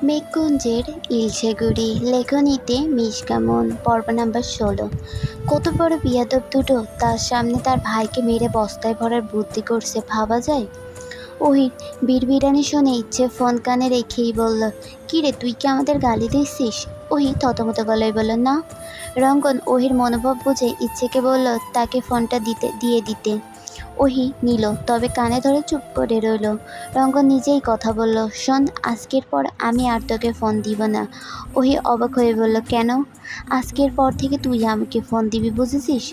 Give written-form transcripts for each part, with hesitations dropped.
মেঘকুঞ্জের ইলশেগুড়ি লেখনীতে মিশকামুন পর্ব নাম্বার 16। কত বড় বিয়াদব দুটো তার সামনে তার ভাইকে মেরে বস্তায় ভরার বুদ্ধি করছে, ভাবা যায়? ওহির বিড়বিড়ানি শুনে ইচ্ছে ফোন কানে রেখেই বলল, কিরে তুই কি আমাদের গালি দিচ্ছিস? ওহি থতমত গলায় বলল, না। রঙ্গন ওহির মনোভাব বুঝে ইচ্ছেকে বলল তাকে ফোনটা দিয়ে দিতে। ওহি নিল, তবে কানে ধরে চুপ করে রইল। রঙ্গন নিজেই কথা বলল, শোন, আজকের পর আমি আর তোকে ফোন দিব না। ওহি অবাক হয়ে বলল, কেন? আজকের পর থেকে তুই আমাকে ফোন দিবি, বুঝেছিস?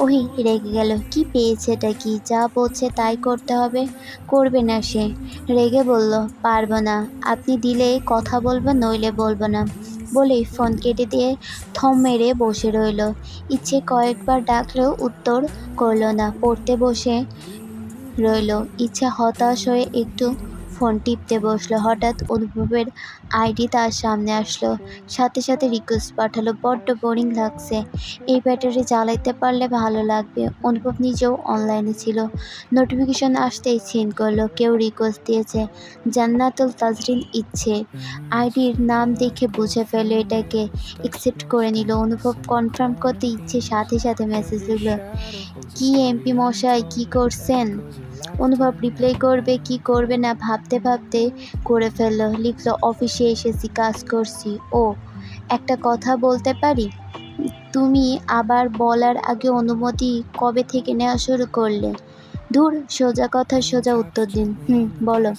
ওহি রেগে গেল, কি পেয়েছেটা কি? যা বলছে তাই করতে হবে। করবে না সে। রেগে বলল, পারবো না, আপনি দিলে কথা বলবো, নইলে বলবো না বলেই ফোন কেটে দিয়ে থম মেরে বসে রইল। ইচ্ছে কয়েকবার ডাকলেও উত্তর করল না, পড়তে বসে রইল। ইচ্ছে হতাশ হয়ে একটু ফোন টিপতে বসলো। হঠাৎ অনুভবের আইডি তার সামনে আসলো, সাথে সাথে রিকোয়েস্ট পাঠালো, বড্ড বোরিং লাগছে, এই ব্যাটারি জ্বালাইতে পারলে ভালো লাগবে। অনুভব নিজেও অনলাইনে ছিল। নোটিফিকেশন আসতেই সিন করলো, কেউ রিকোয়েস্ট দিয়েছে, জান্নাতুল তাজরিন ইচ্ছে। আইডির নাম দেখে বুঝে ফেললো এটাকে, অ্যাকসেপ্ট করে নিল। অনুভব কনফার্ম করতে ইচ্ছে সাথে সাথে মেসেজ দিল, কি এমপি মশাই কি করছেন? অনুভব রিপ্লাই করবে কি করবে না ভাবতে ভাবতে করে ফেললো, লিখলো, অফিসে এসেছি, কাজ করছি। ও, একটা কথা বলতে পারি? তুমি আবার বলার আগে অনুমতি কবে থেকে নেওয়া শুরু করলে? ধুর, সোজা কথা সোজা উত্তর দিন। বলো।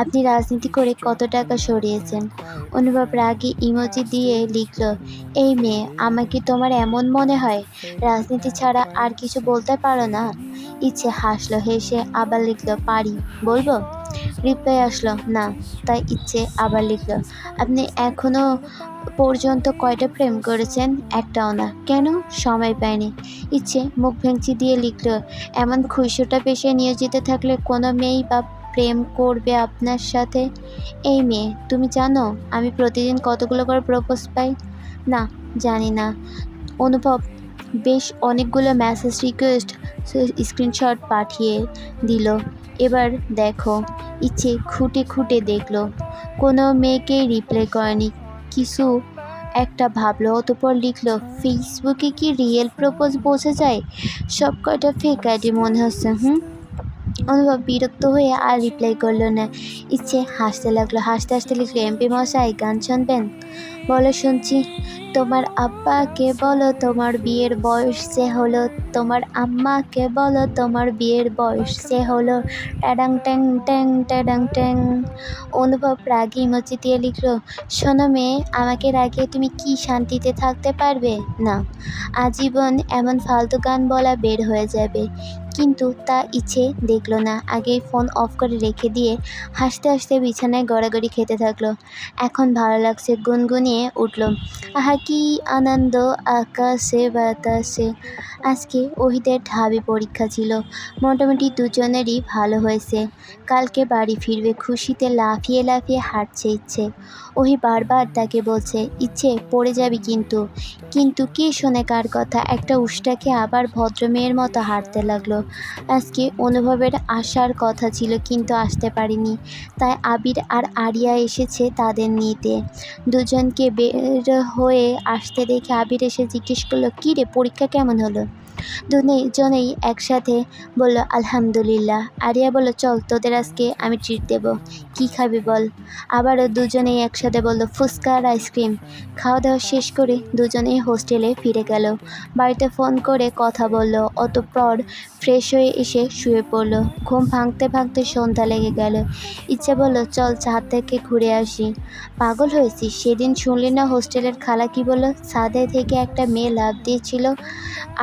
আপনি রাজনীতি করে কত টাকা সরিয়েছেন? অনুভব রাগী ইমোজি দিয়ে লিখল, এই মেয়ে, আমাকে তোমার এমন মনে হয় রাজনীতি ছাড়া আর কিছু বলতে পারো না? ইচ্ছে হাসলো, হেসে আবার লিখল, পারি, বলবো। রিপ্লাই আসলো, না। তাই ইচ্ছে আবার লিখল, আপনি এখনো পর্যন্ত কয়টা প্রেম করেছেন? একটাও না। কেন? সময় পায়নি। ইচ্ছে মুখ ভেঙচি দিয়ে লিখল, এমন খুশিটা পেশায় নিয়োজিত থাকলে কোনো মেয়েই বা প্রেম করবে আপনার সাথে? এই মেয়ে, তুমি জানো আমি প্রতিদিন কতগুলো করে প্রপোজ পাই? না, জানি না। অনুভব বেশ অনেকগুলো মেসেজ রিকোয়েস্ট স্ক্রিনশট পাঠিয়ে দিল। এবার দেখো। ইচ্ছে খুঁটে খুঁটে দেখলো, কোনো মেয়েকেই রিপ্লাই করেনি। কিছু একটা ভাবলো, অতঃপর লিখলো, ফেসবুকে কি রিয়েল প্রপোজ বোঝা যায়? সব কয়টা ফেক আইডি মনে হচ্ছে। অনুভব বিরক্ত হয়ে আর রিপ্লাই করলো না। ইচ্ছে হাসতে লাগলো, হাসতে হাসতে লিখলো, এমপি মশাই গান শুনবেন? বলো, শুনছি। তোমার আব্বাকে বলো তোমার বিয়ের বয়স যে হলো, তোমার আম্মাকে বলো তোমার বিয়ের বয়স যে হলো, ট্যাডাং ট্যাং ট্যাং ট্যাডাং ট্যাং। অনুভব রাগী ইমোজি দিয়ে লিখলো, শোনো মেয়ে, আমাকে রাগিয়ে তুমি কি শান্তিতে থাকতে পারবে? না, আজীবন এমন ফালতু গান বলা বের হয়ে যাবে। কিন্তু তা ইচ্ছে দেখলো না, আগেই ফোন অফ করে রেখে দিয়ে হাসতে হাসতে বিছানায় গড়াগড়ি খেতে থাকলো। এখন ভালো লাগছে, গুনগুনিয়ে উঠল, আহা কি আনন্দ আকাশে বাতাসে। আজকে ওহিদের ঢাবি পরীক্ষা ছিল, মোটামুটি দুজনেরই ভালো হয়েছে। কালকে বাড়ি ফিরবে, খুশিতে লাফিয়ে লাফিয়ে হাঁটছে ইচ্ছে। ওহি বারবার তাকে বলছে, ইচ্ছে পড়ে যাবি কিন্তু। কিন্তু কে শোনে কার কথা? একটা উষ্টাকে আবার ভদ্রমেয়ের মতো হাঁটতে লাগলো। আজকে অনুভবের আসার কথা ছিল কিন্তু আসতে পারেনি, তাই আবির আর আরিয়া এসেছে তাদের নিতে। দুজনকে বের হয়ে আসতে দেখে আবির এসে জিজ্ঞেস করলো, কী রে, পরীক্ষা কেমন হলো? দুজনেই একসাথে বলল, আলহামদুলিল্লাহ। আরিয়া বলল, চল তোদের আজকে আমি ট্রিট দেব। কি খাবি বল? আবারও দুজনেই একসাথে বলল, ফুচকা আর আইসক্রিম। খাওয়া দাওয়া শেষ করে দুজনেই হোস্টেলে ফিরে গেল। বাড়িতে ফোন করে কথা বলল, অতঃপর ফ্রেশ হয়ে এসে শুয়ে পড়ল। ঘুম ভাঙতে ভাঙতে সন্ধ্যা লেগে গেল। ইচ্ছা বলল, চল ছাদ থেকে ঘুরে আসি। পাগল হয়েছিস? সেদিন শুনলি না হোস্টেলের খালা কি বলল? ছাদে থেকে একটা মেয়ে লাফ দিয়েছিল,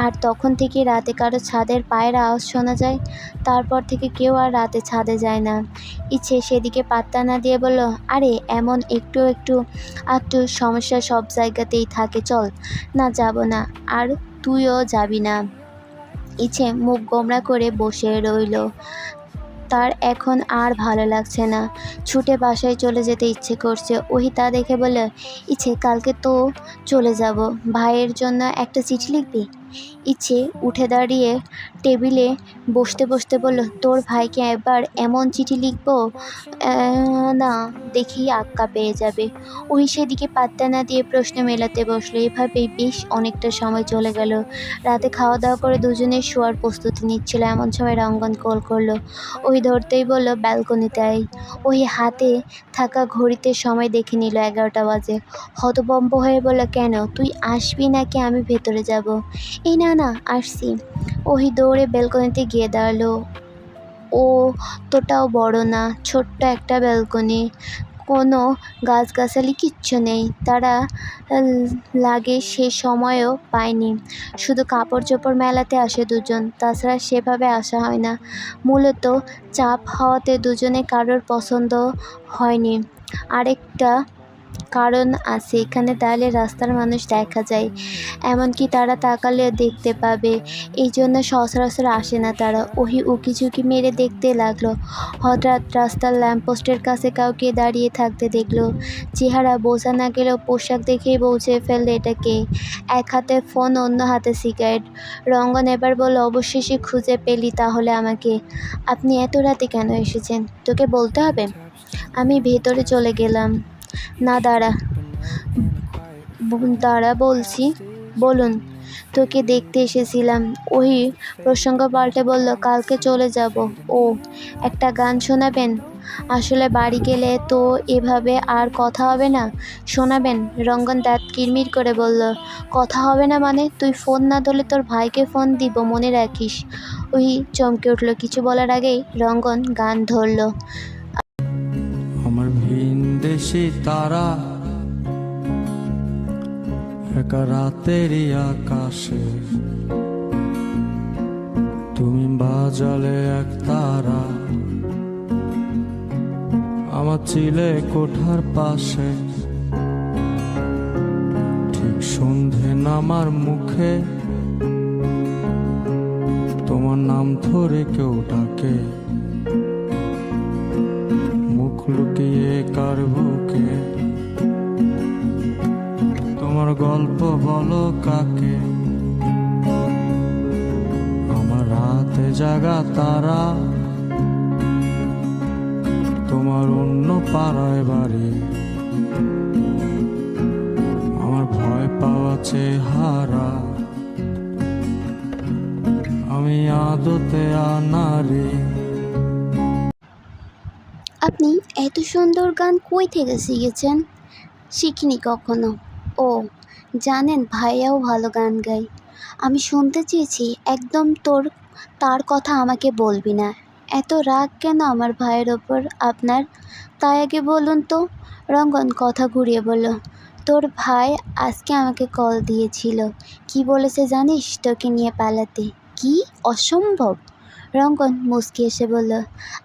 আর তখন থেকে রাতে কারো ছাদের পায়ের আওয়াজ শোনা যায়। তারপর থেকে কেউ আর রাতে ছাদে যায় না। ইচ্ছে সেদিকে পাত্তা না দিয়ে বলল, আরে এমন একটু একটু আধটু সমস্যা সব জায়গাতেই থাকে, চল। না, যাব না। আর তুইও যাবি না? ইচ্ছে মুখ গোমড়া করে বসে রইল। তার এখন আর ভালো লাগছে না, ছুটে বাসায় চলে যেতে ইচ্ছে করছে। ওহি তা দেখে বলে, ইচ্ছে কালকে তো চলে যাব, ভাইয়ের জন্য একটা চিঠি লিখবি? ইচ্ছে উঠে দাঁড়িয়ে টেবিলে বসতে বসতে বলল, তোর ভাইকে এবার এমন চিঠি লিখবো না দেখেই আক্কা পেয়ে যাবে। ওই সেদিকে পাত্তা না দিয়ে প্রশ্ন মেলাতে বসলো। এভাবেই বেশ অনেকটা সময় চলে গেল। রাতে খাওয়া দাওয়া করে দুজনে শোয়ার প্রস্তুতি নিচ্ছিল, এমন সময় রঙ্গন কল করলো। ওই ধরতেই বলল, ব্যালকনিতে আয়। ওই হাতে থাকা ঘড়িতে সময় দেখে নিল 11টা বাজে। হতভম্ব হয়ে বলল, কেন, তুই আসবি নাকি আমি ভেতরে যাব? এই না না, আসছি। ওই দৌড়ে ব্যালকনিতে গিয়ে দাঁড়ালো। ও তোটাও বড় না, ছোট্ট একটা ব্যালকনি, কোনো গাছগাছালি কিচ্ছু নেই। তারা লাগে সে সময়ও পায়নি, শুধু কাপড় চোপড় মেলাতে আসে দুজন, তাছাড়া সেভাবে আসা হয় না। মূলত চাপ হওয়াতে দুজনে কারোর পছন্দ হয়নি। আরেকটা কারণ আছে, এখানে দাঁড়ালে রাস্তার মানুষ দেখা যায়, এমনকি তারা তাকালেও দেখতে পাবে, এই জন্য সচরাচর আসে না তারা। ওহি উকিঝুঁকি মেরে দেখতে লাগলো। হঠাৎ রাস্তার ল্যাম্পপোস্টের কাছে কাউকে দাঁড়িয়ে থাকতে দেখলো। চেহারা বোঝা না গেলেও পোশাক দেখেই বুঝে ফেললে এটা কে। এক হাতে ফোন, অন্য হাতে সিগারেট। রঙ্গন এবার বলল, অবশেষে খুঁজে পেলি তাহলে আমাকে। আপনি এত রাতে কেন এসেছেন? তোকে বলতে হবে? আমি ভেতরে চলে গেলাম। না, দাঁড়া বলছি। বলুন। তোকে দেখতে এসেছিলাম। ওই প্রসঙ্গ পাল্টে বলল, কালকে চলে যাব। ও, একটা গান শোনাবেন? আসলে বাড়ি গেলে তো এভাবে আর কথা হবে না। শোনাবেন? রঙ্গন দাঁত কিরমির করে বলল, কথা হবে না মানে? তুই ফোন না ধরলে তোর ভাইকে ফোন দিব, মনে রাখিস। ওই চমকে উঠল। কিছু বলার আগেই রঙ্গন গান ধরল। আমার ভিনদেশী তারা একা রাতেরই আকাশে, তুমি বাজালে এক তারা আমার চিলে কোঠার পাশে। ঠিক সন্ধে নামার মুখে তোমার নাম ধরে কেউ ডাকে, মুখ লুকিয়ে কার বুকে তোমার গল্প বলো কাকে। আমার রাতে জাগা তারা তোমার অন্য পাড়ায় বাড়ি, আমার ভয় পাওয়া চেহারা আমি আদতে আনারি। আপনি এত সুন্দর গান কই থেকে শিখেছেন? শিখিনি কখনো। ও, জানেন ভাইয়াও ভালো গান গায়। আমি শুনতে চেয়েছি। একদম তার কথা আমাকে বলবি না। এত রাগ কেন আমার ভাইয়ের ওপর আপনার? তাই আগে বলুন তো। রঙ্গন কথা ঘুরিয়ে বলল, তোর ভাই আজকে আমাকে কল দিয়েছিল। কি বলেছে জানিস? তোকে নিয়ে পালাতে। কি? অসম্ভব। রঙ্গন মুচকি এসে বলল,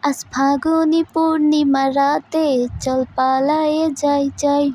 আজ ফাগুনি পূর্ণিমা রাতে চল পালায়ে যাই যাই।